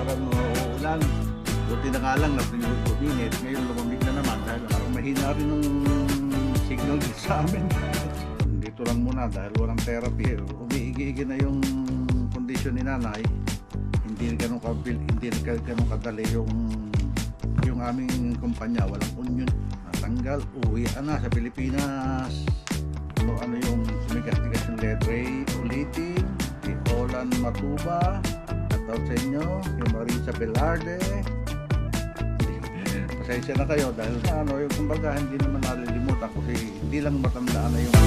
parang uulan. Buti na nga lang na uminit. Ngayon lumamig na naman dahil parang mahina rin yung signal dito sa amin. Dito lang muna dahil walang therapy. Umiigi-igi na yung kondisyon ni nanay. Hindi ganun kadali yung aming kumpanya. Walang union. Natanggal. Uwian na sa Pilipinas. Ano yung sumigas-tigas yung letre ulitin. Si Olan Matuba. At sa inyo, yung Marisa Velarde. Pasensya na kayo dahil yung kumbaga hindi naman nalilimutan kasi hindi lang matandaan na yung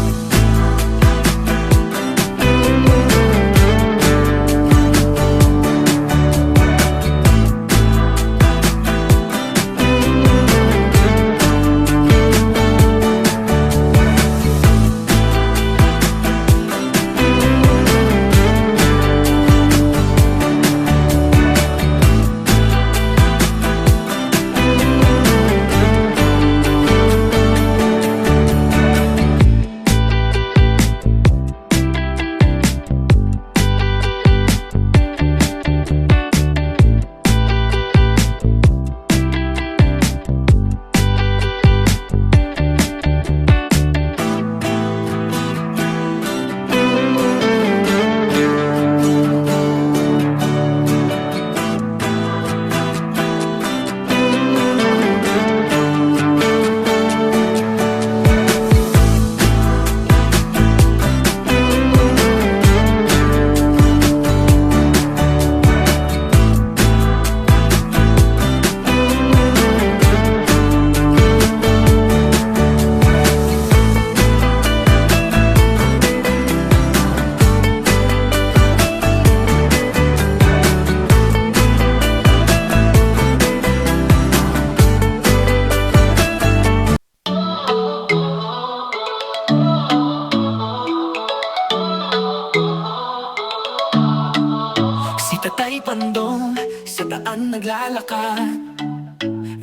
Tatay Pandong sa daan naglalakad,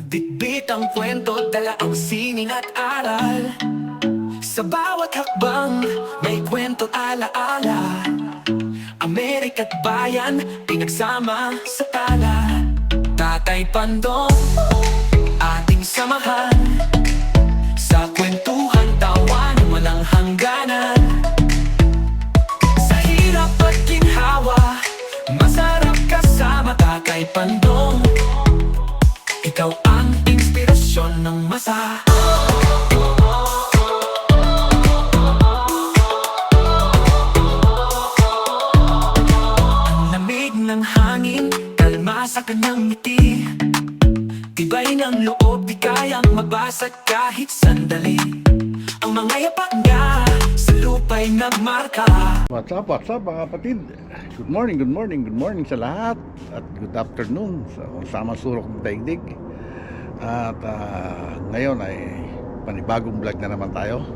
bitbit ang kwento, dala ang sining at aral. Sa bawat hakbang may kwento alaala, Amerika't bayan pinagsama sa tala. Tatay Pandong, ating samahan sa kwentuhan, tawan walang hangganan. Sa hirap at ginhawa, masarap kasama Tatay Pandong. Ikaw ang inspirasyon ng masa. Ang lamig ng hangin, kalma sa kanyang ngiti. Tibay ng loob, di kayang mabasag kahit sandali. Ang mga yapak niya sa lupa'y nagmarka. What's up mga kapatid? Good morning sa lahat. At good afternoon sa sama surok ng daigdig. At ngayon ay panibagong vlog na naman tayo.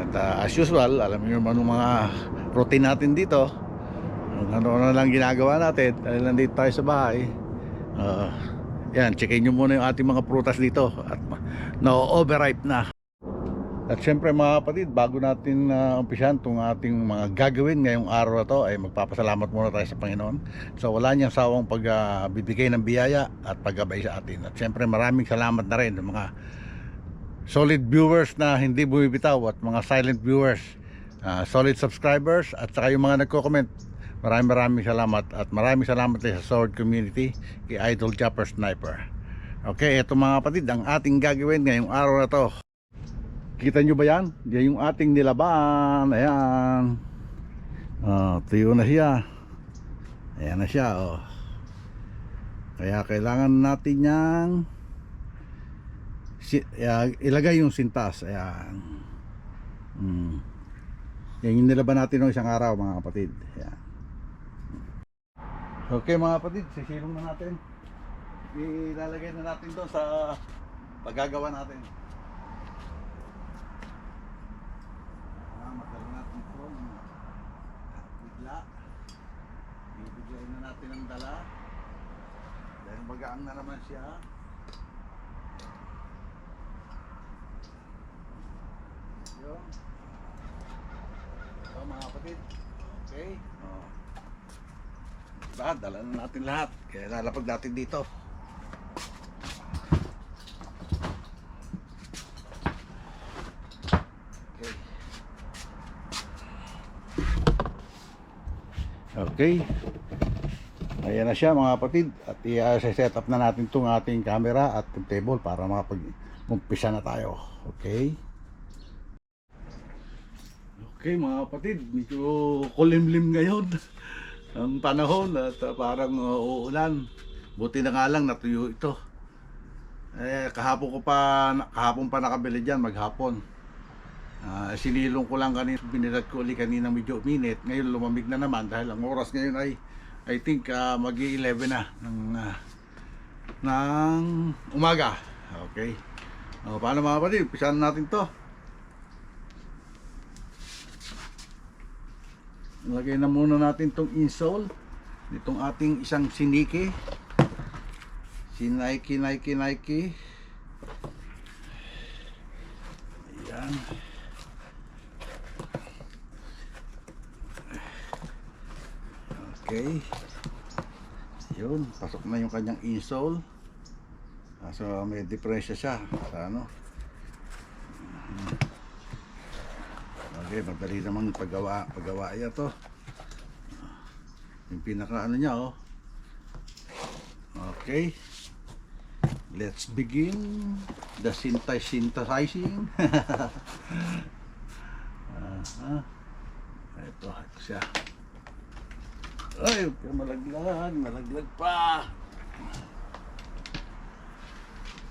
At as usual, alam niyo naman yung mga routine natin dito. Ano lang ginagawa natin dahil nandito tayo sa bahay. Yan, checkin nyo muna yung ating mga prutas dito. At na-overripe na. At syempre mga kapatid, bago natin umpisahan itong ating mga gagawin ngayong araw na to, ay magpapasalamat muna tayo sa Panginoon. So wala niyang sawang pagbibigay ng biyaya at paggabay sa atin. At syempre maraming salamat na rin ng mga solid viewers na hindi bumibitaw at mga silent viewers, solid subscribers at saka yung mga nagko-comment. Maraming salamat at maraming salamat din sa Sword Community kay Idol Chopper Sniper. Okay, ito mga kapatid, ang ating gagawin ngayong araw na to. Kita nyo ba yan? Yan yung ating nilaban. Ayan. Tuyo na siya. Ayan na siya. Kaya kailangan natin yang ilagay yung sintas. Ayan. Yan yung nilaban natin ng isang araw mga kapatid. Ayan. Okay mga kapatid, sisilong na natin. Ilalagay na natin doon sa paggagawa natin. Bibigyan na natin ang dala dahil magaang na naman siya. Yun. So mga kapatid, okay, Lahat, dala na natin lahat. Kaya lalapag natin dito. Okay. Ayan na siya mga kapatid. At i-set up na natin itong ating camera at table para makapag-umpisa na tayo. Okay. Okay mga kapatid, medyo kulimlim ngayon ang panahon at parang uulan. Buti na nga lang natuyo ito. Kahapon pa nakabili diyan maghapon. Sinilong ko lang kanina, binilat ko ulit kanina medyo minute. Ngayon lumamig na naman dahil ang oras ngayon ay I think mag-11 na ng umaga. Okay. Paano mga kapatid? Umpisahan natin to. Lagay na muna natin tong insole nitong ating isang Nike. Nike. Ayan. Okay. Yun, pasok na yung kanyang insole. So may diferensya siya sa ano. Okay, madali naman paggawa to. Yung pinaka ano niya oh. Okay. Let's begin the synthesizing. Ito siya. Ay, malaglag pa.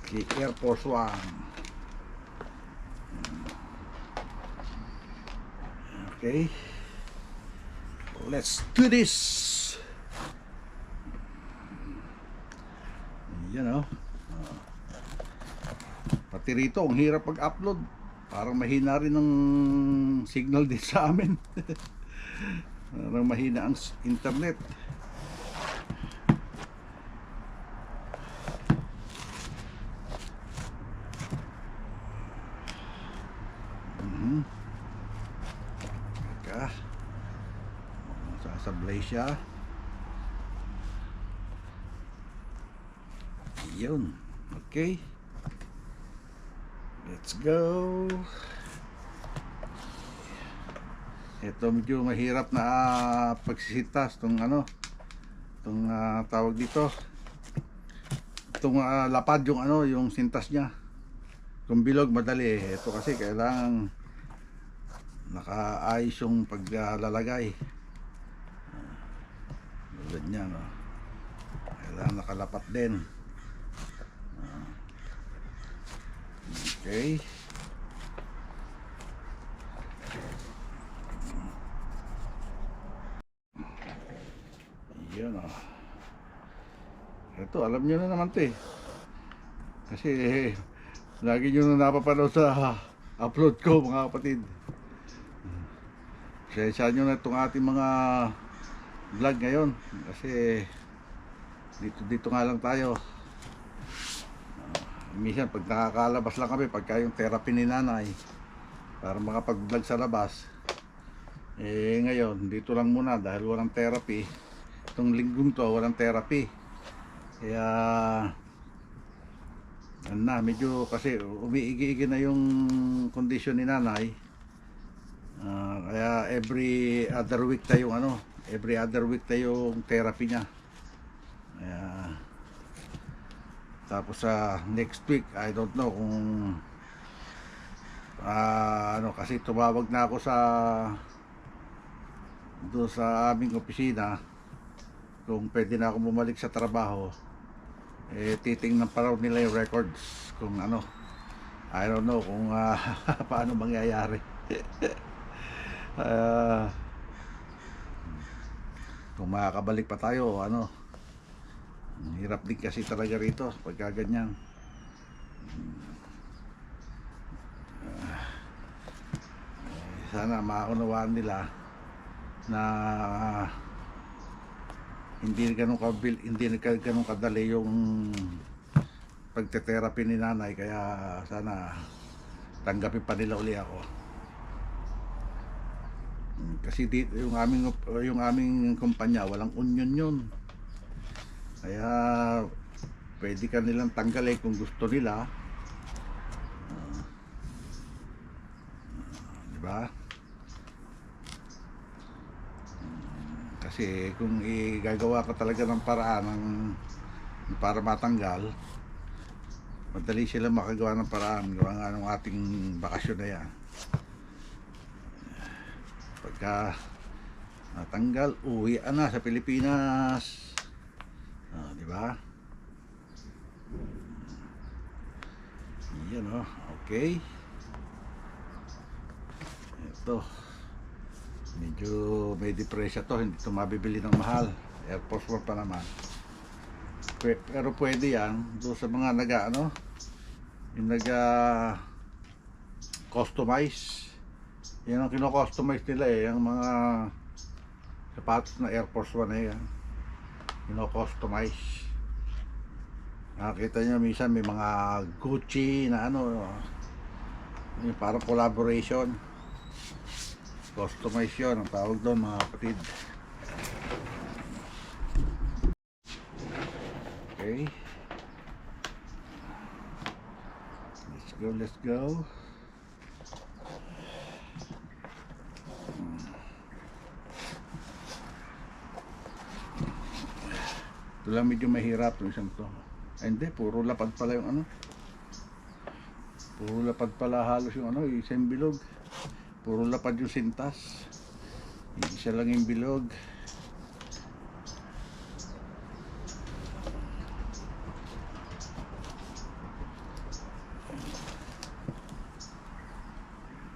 Okay, Air Force One. Okay. Let's do this. Yan oh. Pati rito, ang hirap pag-upload. Parang mahina rin ang signal din sa amin. Parang mahina ang internet. Teka. Sasablay siya. Yun. Okay. Let's go. Ito medyo mahirap na pagsisintas tong ano, tong tawag dito. Itong lapad yung ano, yung sintas niya. Kung bilog madali. Ito kasi kailangan nakaayos yung paglalagay. Ganyan no. Kailangan nakalapat din. Okay. Yan o. Ito, alam nyo na naman ito eh. Kasi lagi nyo na napapanood sa upload ko mga kapatid. Kaya nyo na itong ating mga vlog ngayon. Kasi dito nga lang tayo. Minsan pag nakakalabas lang kami pagka yung therapy ni nanay para makapag-vlog sa labas. Ngayon dito lang muna dahil walang therapy. Itong linggong to walang therapy. Kaya medyo kasi umiigi-igi na yung kondisyon ni nanay. Kaya every other week tayong therapy niya. Kaya tapos sa next week I don't know kung kasi tumawag na ako doon sa aming opisina kung pwede na ako bumalik sa trabaho. Titingnan pa raw nila yung records kung ano, I don't know kung paano mangyayari. Kung makakabalik pa tayo ano. Hirap din kasi talaga rito pagka ganyan. Sana maunawaan nila na hindi ganun kadali yung pagte-therapy ni nanay, kaya sana tanggapin pa nila uli ako. Kasi yung aming kumpanya walang union yun. Kaya pwede ka nilang tanggalin kung gusto nila. Di ba? Kasi kung igagawa ka talaga ng paraan para matanggal, madali sila makagawa ng paraan. Gawa nga ng ating bakasyon na yan. Pagka natanggal, uwi na sa Pilipinas. Di ba? Yan o. Okay. Ito. Medyo may depresya to. Hindi ito mabibili ng mahal. Air Force One pa naman. Pero pwede yan. Doon sa mga yung customize. Yan ang kino-customize nila eh. Yung mga sapatos na Air Force One na yan. Kino-customize. Nakakita nyo minsan may mga Gucci na yung parang collaboration. Customize yun ang tawag doon mga kapatid. Okay. Let's go. Ito lang medyo mahirap yung isang to. Ay, hindi, puro lapad pala yung Puro lapad pala halos yung isang bilog. Puro lapad yung sintas. Isa lang yung bilog.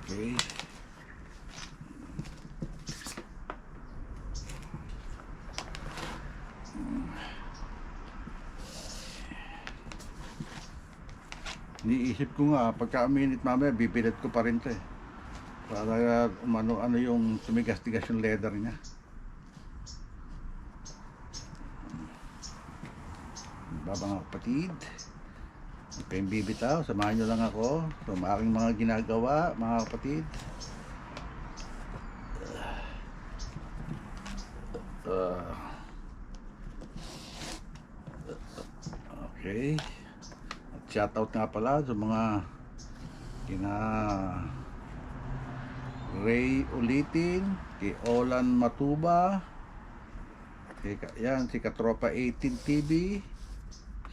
Okay. Niisip ko nga, pagka minute mamaya, bibilat ko pa rin to eh. Para ano yung tumigas-tigas yung leather niya. Diba mga kapatid? Huwag kayong bibitaw, samahan nyo lang ako sa aking mga ginagawa, mga kapatid. Okay. Shoutout nga pala sa mga Ray Ulitin, kay Olan Matuba, yan si Katropa 18 TV.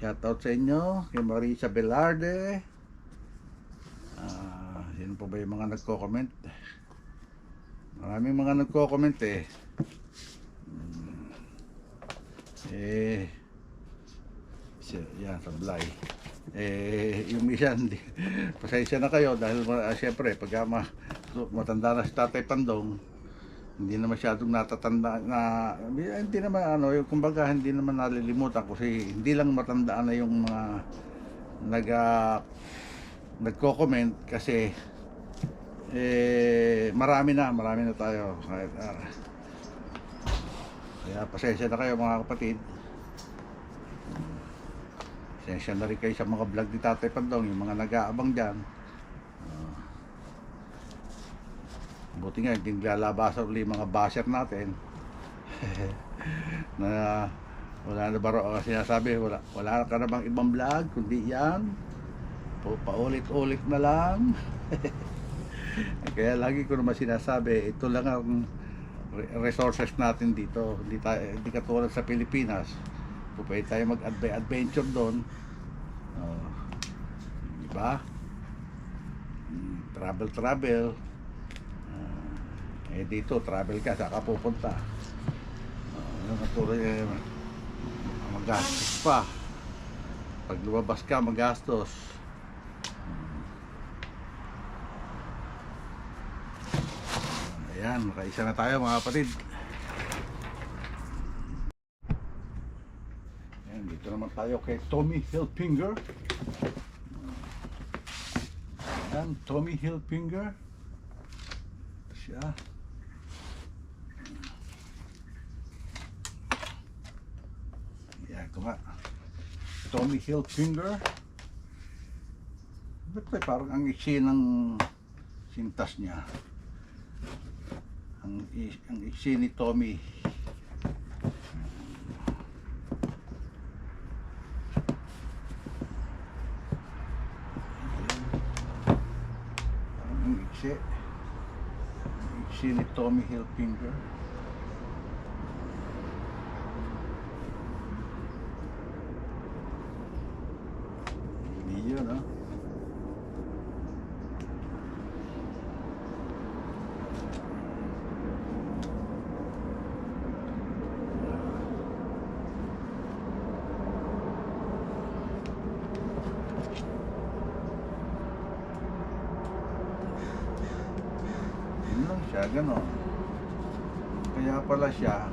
Shoutout sa inyo, kay Marisa Velarde. Sino pa ba yung mga nagko-comment? Maraming mga nagko-comment eh. Yan, sablay. Yung isa, pasensya na kayo dahil siyempre pagka matanda na si Tatay Pandong, hindi na masyadong natatanda na, hindi naman yung kumbaga hindi naman nalilimutan kasi hindi lang matandaan na yung mga nagko-comment kasi marami na tayo. Kaya pasensya na kayo mga kapatid. Pasensya na rin kayo sa mga vlog ni Tatay Pandong, yung mga nag-aabang dyan. Buti nga, hindi lalabasan ulit mga basher natin. Na wala na baro sinasabi, wala ka na bang ibang vlog kundi yan. Paulit-ulit na lang. Kaya lagi ko naman sinasabi, ito lang ang resources natin dito. Hindi katulad sa Pilipinas. Pwede tayo mag-adventure doon. Diba? Travel. Dito, travel ka, saka pupunta. Katulad magastos pa. Pag lumabas ka, magastos. Ayan, makaisa na tayo mga kapatid. Ayan, dito naman tayo kay Tommy Hilfiger. Ayan, Tommy Hilfiger. Ito siya. Ayan, ito nga. Tommy Hilfiger. Ba't parang ang iksi ng sintas niya. ang iksi ni Tommy. Ang iksi ni Tommy Hilfiger. Yun, no? Yun lang siya, gano'n. Kaya pala siya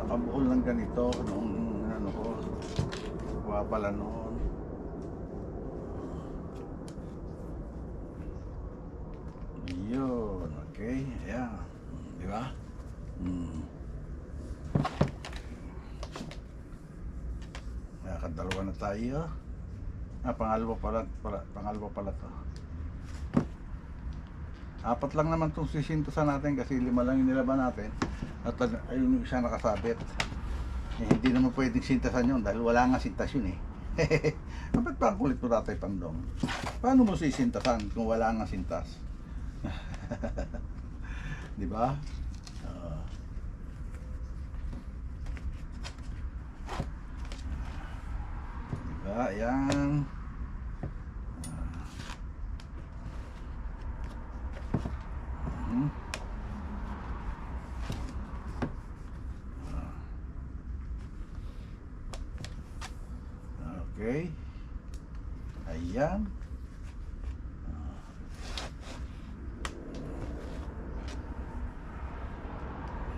nakabuhol ng ganito nung ano ko, kuha pala noon. Yun, okay, ayan, di ba? Nakakadalawa na tayo. Pangalawa pala to. Apat lang naman itong sisintasan natin kasi 5 lang yung nilaban natin. At ayun yung isa nakasabit. Hindi naman pwedeng sintasan yun dahil wala nga sintas yun eh. Ba't pa ang kulit mo Tatay Pandong? Paano mo sisintasan kung wala nga sintas? Di ba? Diba? Ayan. Okay. Ayan.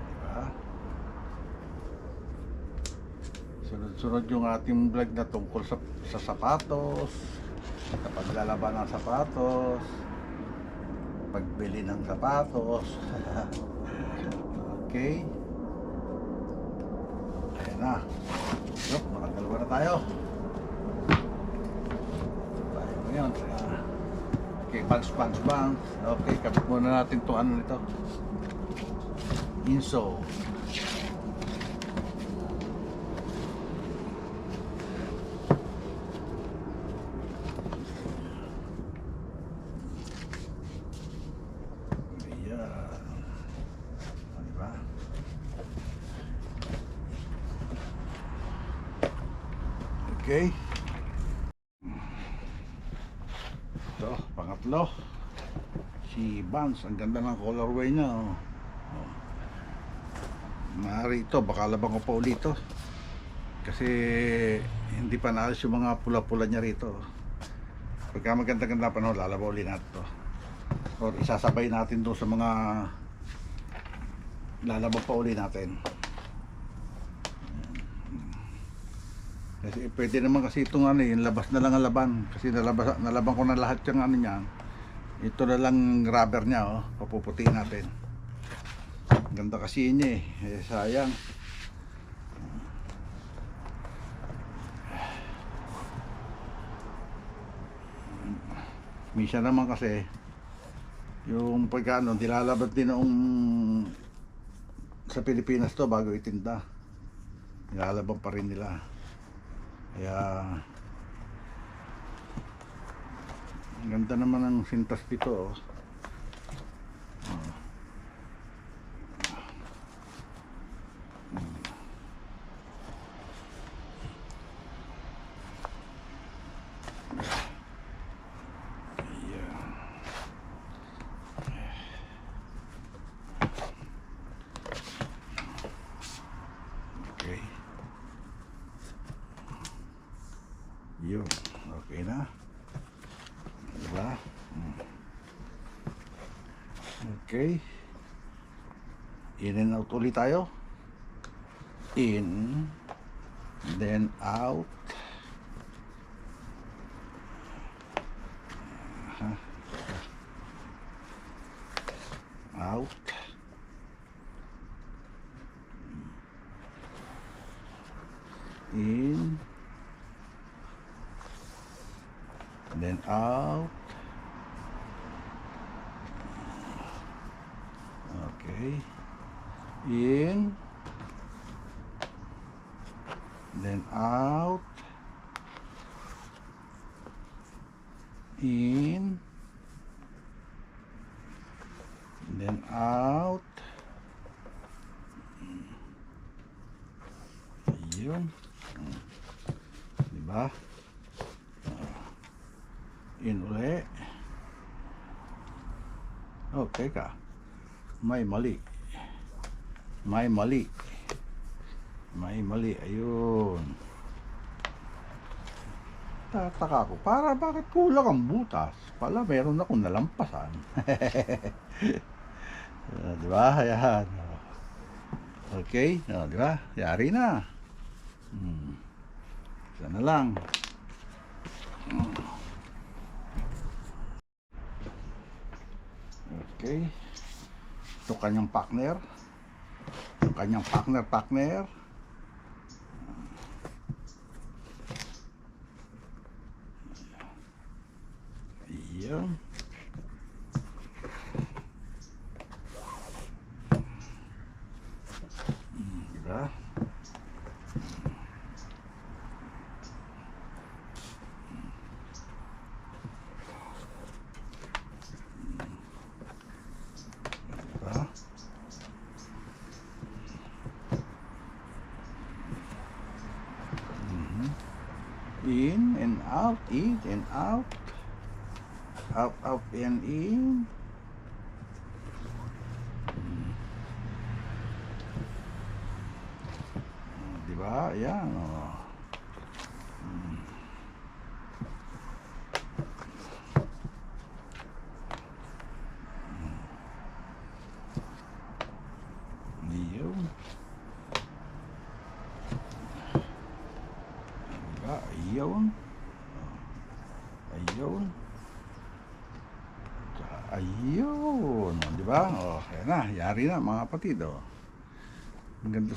Diba? Sunod-sunod yung ating vlog na tungkol sa sapatos, sa paglalaban ng sapatos, pagbili ng sapatos. Okay. Ayan na. Yup, makadalawa na tayo. Tayo ngayon. Okay, bounce. Okay, kapit muna natin itong ano nito. Insole. Okay. So, pangatlo. Si Vans, ang ganda ng colorway niya. Oh. Maaari ito, baka labang ko pa ulit ito. Kasi hindi pa naalis yung mga pula-pula niya rito. Pagka maganda-ganda pa no, lalabaw ulit natin ito. Or isasabay natin doon sa mga lalabaw pa ulit natin. Kasi pwede naman kasi itong ano yung labas na lang ang laban kasi nalaban ko na lahat yung ano niya. Ito na lang rubber niya oh, papuputiin natin. Ganda kasi niya eh, sayang. Minsan naman kasi yung pagkano nilalabas din noong sa Pilipinas to bago itinda. Nilalaban pa rin nila. Kaya ang ganda naman ng sintas dito oh. Okay. Yun, okay na. Diba? Okay. In and out ulit tayo. In, then out. Out. In. Then out. Okay. Okay. In. Then out. In. Then out. Yun. Diba? In uli. Oh, teka. May mali. May mali. May mali. Ayun. Tataka ko. Bakit kulang ang butas? Pala, meron akong nalampasan. Diba? Ayan. Okay. Diba? Yari na. Isa na lang. Okay. Ito kanyang partner. Ito kanyang partner. Ayan. Diba? In and out, in and out, out and in. Diba? Ayan, oh. Yun. Diba? Ayun. Ayun. Ayun. Diba? Oh, ayan na. Yari na mga kapatid. Oh. Ang ganda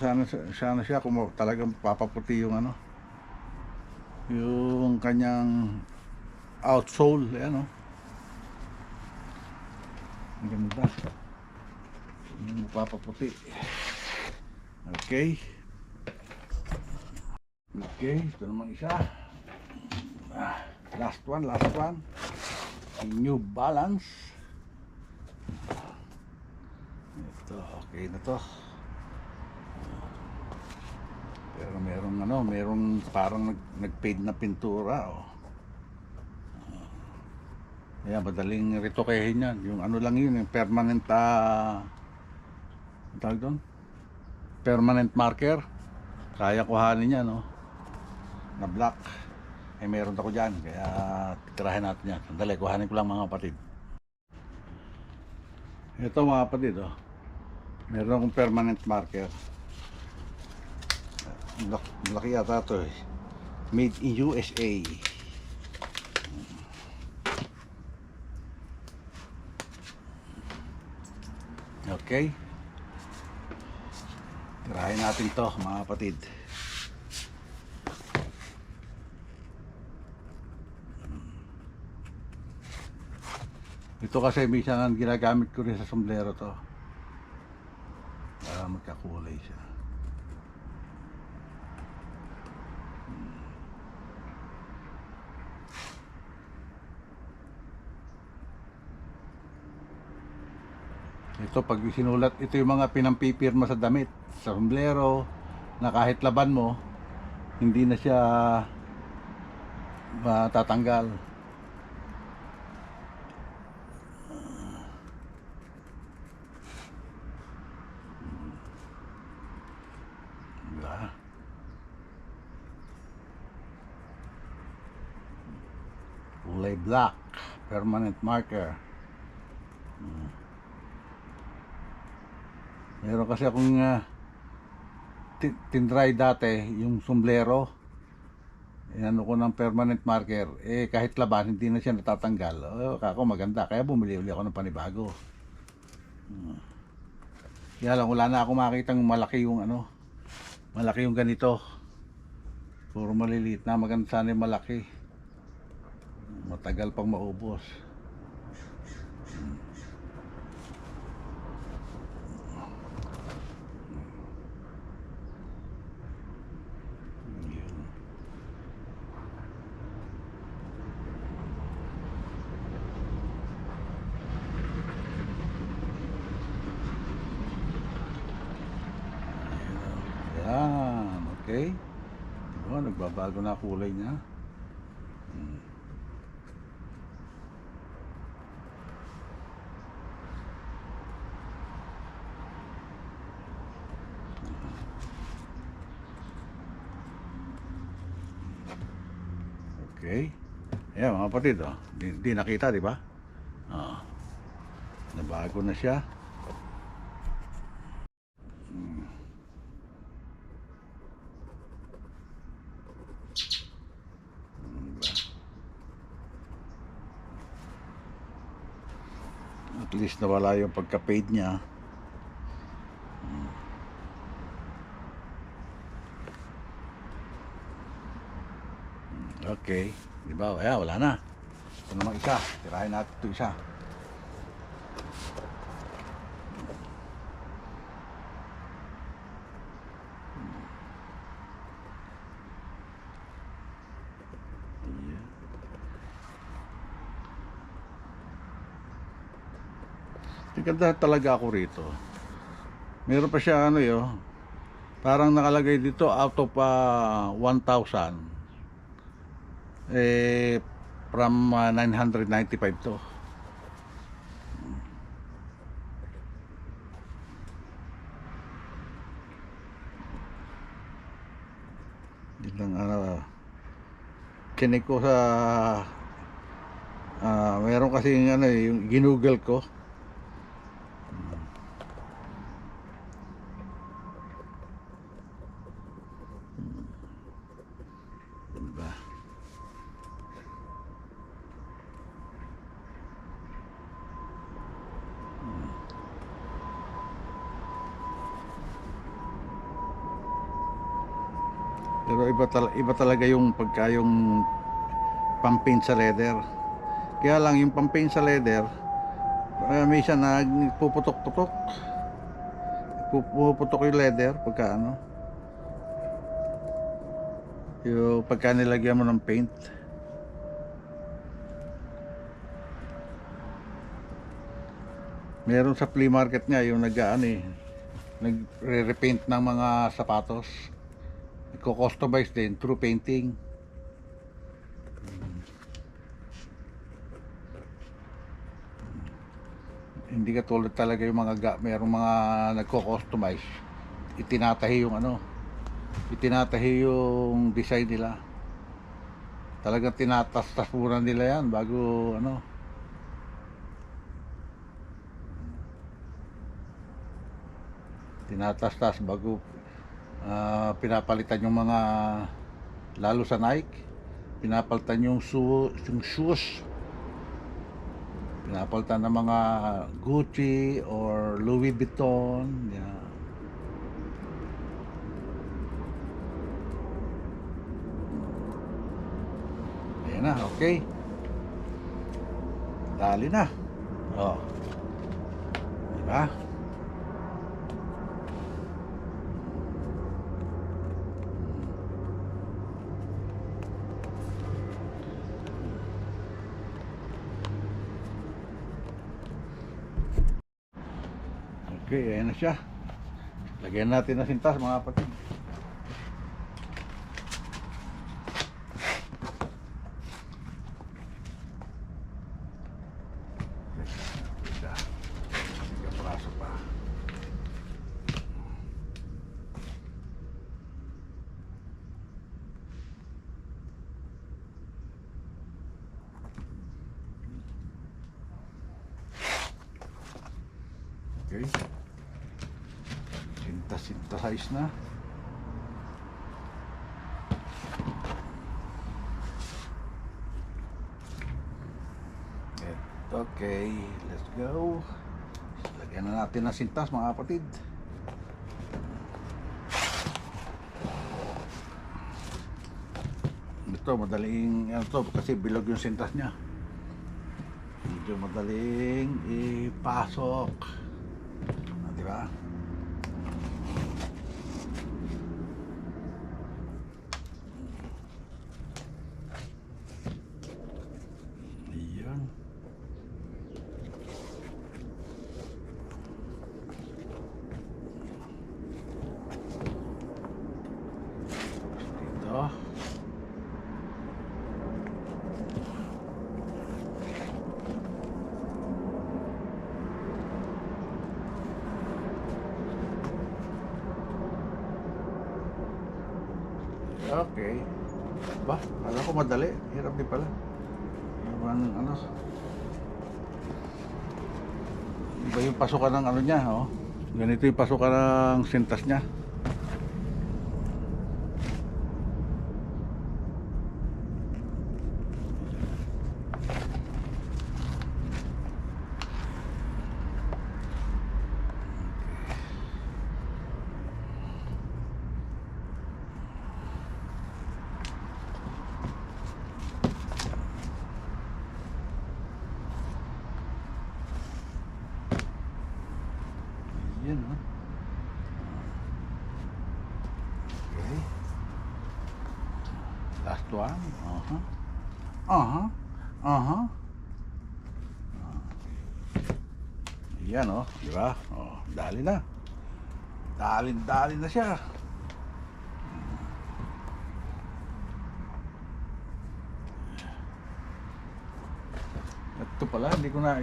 sana siya kung talagang papaputi yung ano. Yung kanyang outsole. Ayan oh. Ang ganda. Yung papaputi. Okay. Okay. Ito naman isa. Last one. New Balance. Ito, okay na to. Pero merong parang nag-fade na pintura, oh. Kaya madaling retokehin yan. Yung ano lang yun, yung permanent tawag doon? Permanent marker. Kaya kuhanin yan, no? Na black. Meron ako dyan, kaya titirahin natin yan. Sandali, kuhanin ko lang mga kapatid. Ito mga kapatid, oh. Meron akong permanent marker. Laki yata ito eh. Made in USA. Okay. Tirahin natin to mga kapatid. Ito kasi minsan ginagamit ko rin sa sombrero to. Para magkakulay siya. Ito pag sinulat, ito yung mga pinampipirma sa damit, sa sombrero, na kahit laban mo, hindi na siya matatanggal. Diba? Kulay black, permanent marker. Meron kasi akong tinry dati yung sombrero. Inano ko ng permanent marker. Kahit laban, hindi na siya natatanggal. Kako maganda. Kaya bumili uli ako ng panibago. Kaya lang, wala na ako makitang malaki yung ano. Malaki yung ganito. Puro maliliit na. Maganda sana yung malaki. Matagal pang maubos. Oh, nagbabago na kulay niya. Okay. Ayan mga kapatid, oh. Di nakita, di ba? Oh. Nabago na siya. At least nawala yung pagka-fade niya. Okay. Di ba? Ayan, wala na. Ito namang isa. Tirahin natin ito isa. Tiganda talaga ako rito. Meron pa siya ano yun. Parang nakalagay dito out of 1,000. From 995 to. Yun lang kinig ko sa meron kasi yung ginugol ko. Diba? Pero iba talaga yung pagka yung pampaint sa leather. Kaya lang yung pampaint sa leather, minsan nagpuputok-putok. Puputok yung leather pagka yung pagka nilagyan mo ng paint. Meron sa flea market nga yung nagre-repaint ng mga sapatos. Nagko-customize din through painting. Hindi katulad talaga yung merong mga nagko-customize. Itinatahi yung design nila. Talagang tinatas-tas muna nila yan bago tinatas-tas bago pinapalitan yung mga, lalo sa Nike, pinapalitan yung shoes, pinapalitan ng mga Gucci or Louis Vuitton. Yeah. Ayan na, okay. Dali na. Oh. Diba? Okay, ayan na siya. Lagyan natin na sintas mga kapatid. Piraso pa. Okay. Sintas-size na. Okay, let's go. Lagyan na natin ng sintas mga kapatid. Ito madaling kasi bilog yung sintas niya. Medyo madaling ipasok. Diba? Ayan. Dito. Okay. Ba, kala ko madali. Hirap din pala. Ano? Iba yung pasukan ng ano niya, oh. Ganito yung pasukan ng sintas niya. Yan, oh. Okay. Last one. Yan, oh, di ba? Oh, dali na. Dali na siya. Ito pala, hindi ko na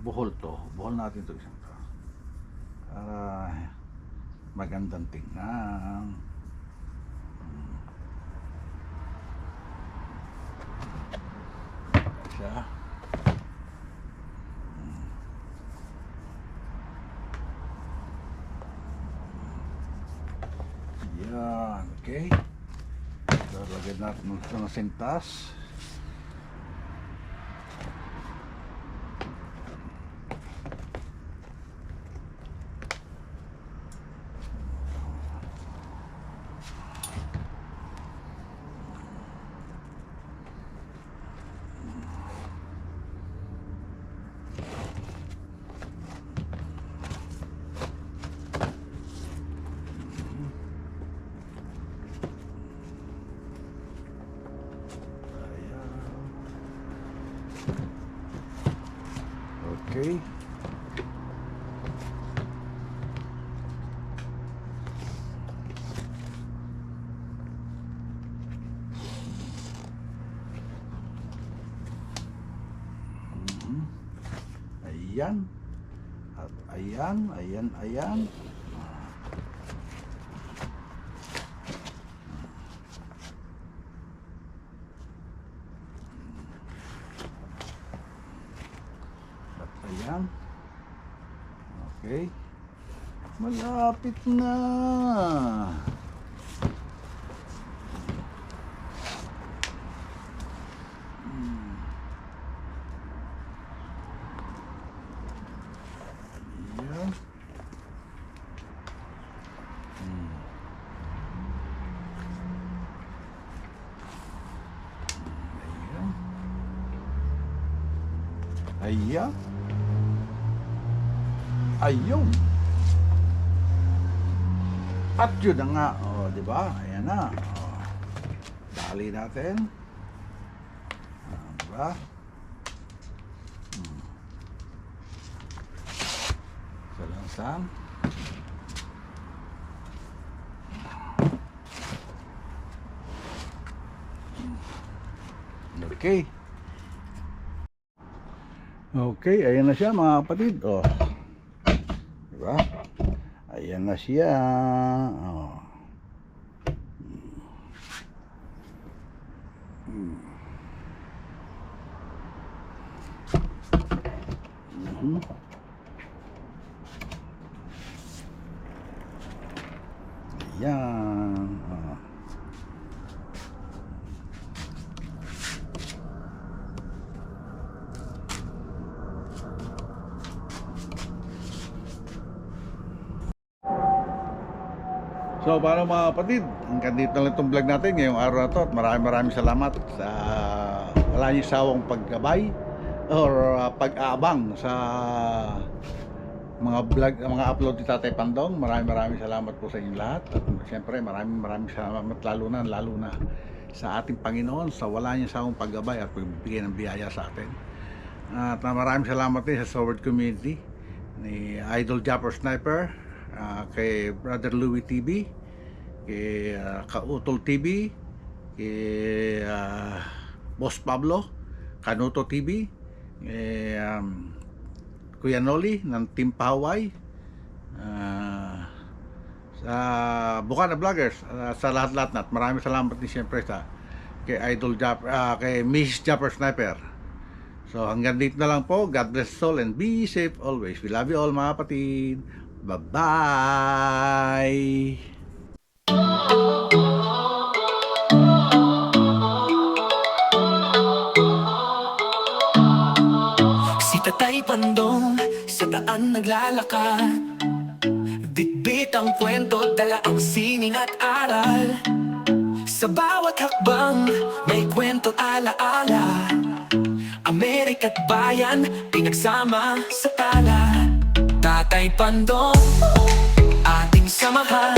buhol to. Buhol natin to isang to. Para magandang tingnan. Siya. Yan, okay. So, lagyan natin ito ng sintas. Okay. Ayan. At ayan. Ayan. Okay. Malapit na. Ayan. Ayan. Ayun. At yun na nga, oh, di ba? Ayan na. Oh. Dali natin. Di ba? Salansang. Okay. Okay, ayan na siya mga kapatid. Oh. Diba? Ayan na siya. Oh. Ayan. Oh. So paano mga kapatid, hanggang dito na lang itong vlog natin ngayong araw na to at maraming salamat sa wala niyong sawang paggabay or pag-aabang sa mga vlog, mga upload ni Tatay Pandong. Maraming salamat po sa inyong lahat at siyempre maraming salamat lalo na sa ating Panginoon sa wala niyong sawang paggabay at pagbibigay ng biyaya sa atin. At maraming salamat din sa Sword Community ni Idol Japper Sniper, kay Brother Louie TV, kay Kautol TV, kay Boss Pablo, Kanuto TV, kay Kuya Noli ng Team Paway, sa Bukana Vloggers, sa lahat-lahat na. At maraming salamat din siyempre sa kay kay Miss Japper Sniper. So hanggang dito na lang po. God bless us all and be safe always. We love you all mga kapatid. Bye-bye! Si Tatay Pandong sa daan naglalakad, bitbit ang kwento, dala ang sining at aral. Sa bawat hakbang may kwento alaala, Amerika't bayan pinagsama sa tala. Tatay Pandong, ating samahan,